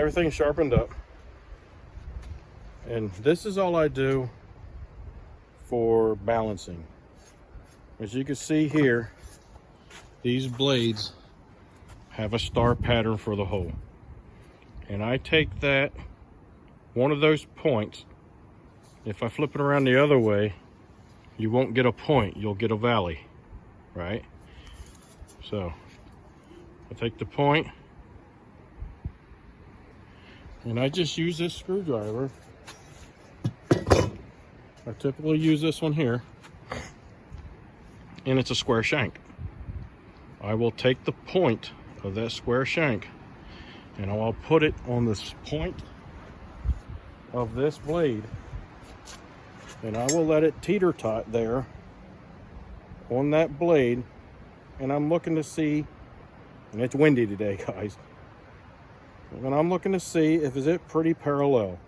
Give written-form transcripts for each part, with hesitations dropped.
everything's sharpened up. And this is all I do for balancing. As you can see here, these blades have a star pattern for the hole. And I take that, one of those points, if I flip it around the other way, you won't get a point, you'll get a valley, right? So, I take the point, and I just use this screwdriver. I typically use this one here, and it's a square shank. I will take the point of that square shank and I'll put it on this point of this blade, and I will let it teeter-tot there on that blade. And I'm looking to see, and it's windy today, guys, and I'm looking to see if is it pretty parallel.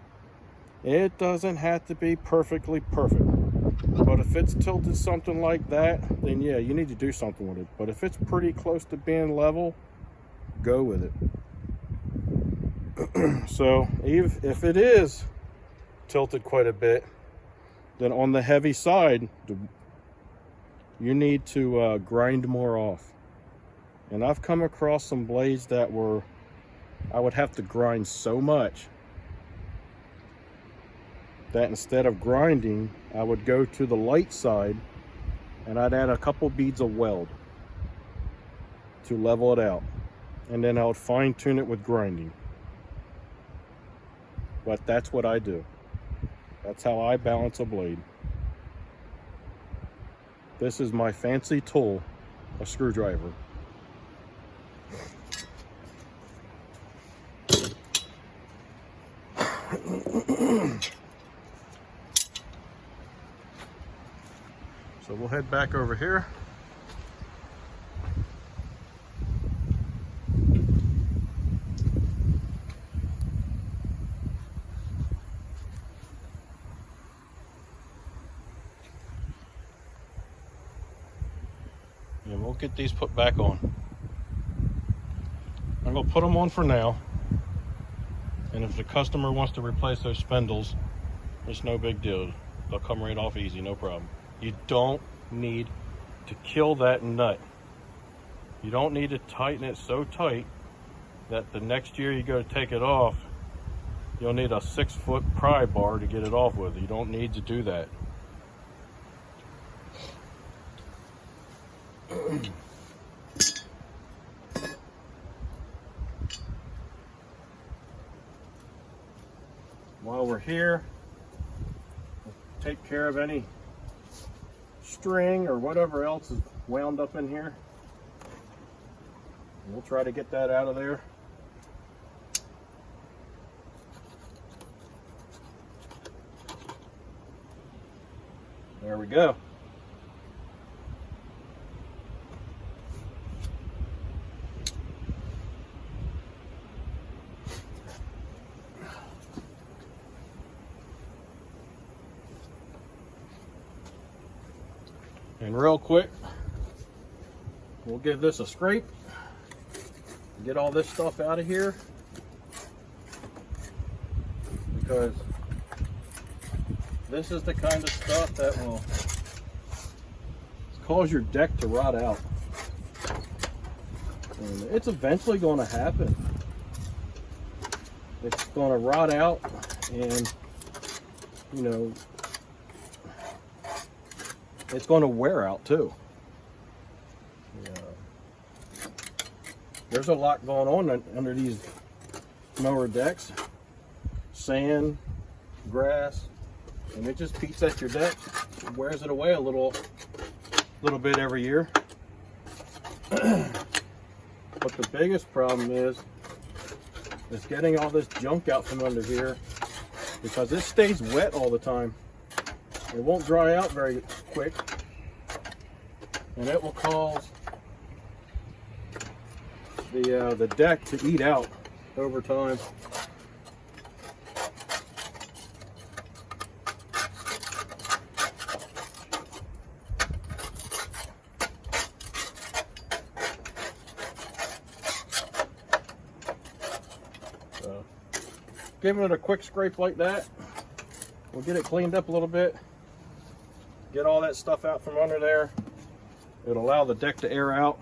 It doesn't have to be perfectly perfect, but if it's tilted something like that, then yeah, you need to do something with it. But if it's pretty close to being level, go with it. So if it is tilted quite a bit, then on the heavy side, you need to grind more off. And I've come across some blades that were, I would have to grind so much that instead of grinding, I would go to the light side and I'd add a couple beads of weld to level it out. And then I would fine tune it with grinding. But that's what I do. That's how I balance a blade. This is my fancy tool, a screwdriver. So we'll head back over here. And we'll get these put back on. I'm going to put them on for now. And if the customer wants to replace those spindles, it's no big deal. They'll come right off easy, no problem. You don't need to kill that nut. You don't need to tighten it so tight that the next year you go to take it off, you'll need a 6-foot pry bar to get it off with. You don't need to do that. While we're here, we'll take care of any string or whatever else is wound up in here. We'll try to get that out of there. There we go. And real quick, we'll give this a scrape, get all this stuff out of here, because this is the kind of stuff that will cause your deck to rot out. And it's eventually going to happen. It's going to rot out, and you know, it's going to wear out too. There's a lot going on under these mower decks. Sand, grass, and it just peats at your deck. It wears it away a little bit every year. But the biggest problem is getting all this junk out from under here, because it stays wet all the time. It won't dry out very quick, and it will cause the deck to eat out over time. So giving it a quick scrape like that will get it cleaned up a little bit. Get all that stuff out from under there. It'll allow the deck to air out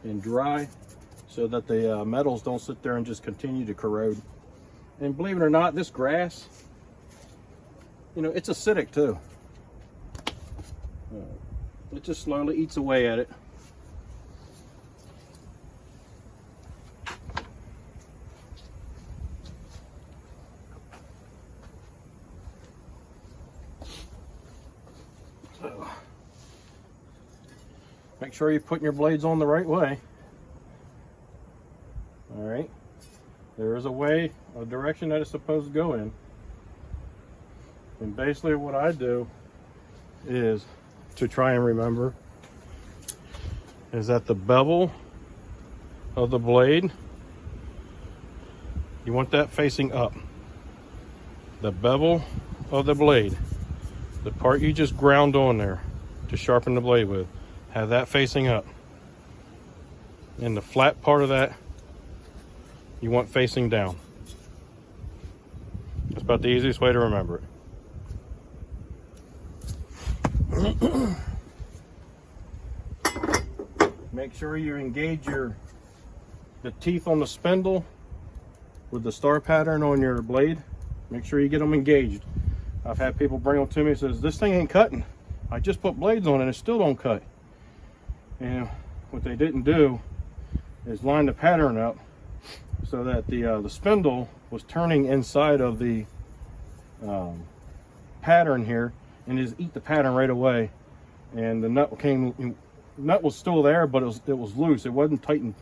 and dry so that the metals don't sit there and just continue to corrode. And believe it or not, this grass, you know, it's acidic too. It just slowly eats away at it. So, make sure you're putting your blades on the right way. All right. There is a way, a direction that it's supposed to go in. And basically what I do is, to try and remember, is that the bevel of the blade, you want that facing up. The bevel of the blade, the part you just ground on there to sharpen the blade with, have that facing up. And the flat part of that, you want facing down. That's about the easiest way to remember it. Make sure you engage the teeth on the spindle with the star pattern on your blade. Make sure you get them engaged. I've had people bring them to me and says, this thing ain't cutting. I just put blades on it and it still don't cut. And what they didn't do is line the pattern up so that the spindle was turning inside of the pattern here, and just eat the pattern right away. And the nut was still there, but it was loose. It wasn't tightened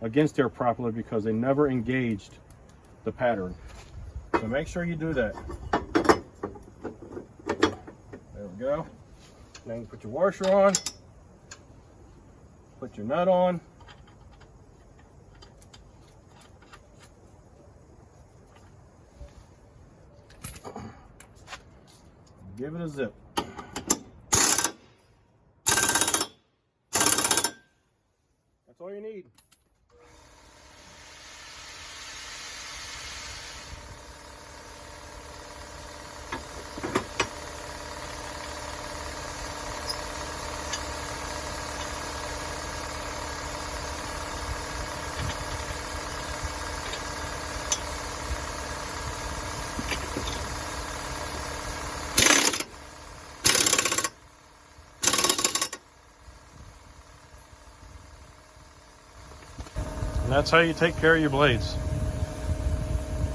against there properly because they never engaged the pattern. So make sure you do that. There we go. Then you put your washer on, put your nut on. Give it a zip. That's all you need. And that's how you take care of your blades.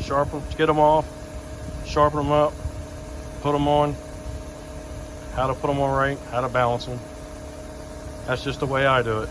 Sharpen, get them off, sharpen them up, put them on, how to put them on right, how to balance them. That's just the way I do it.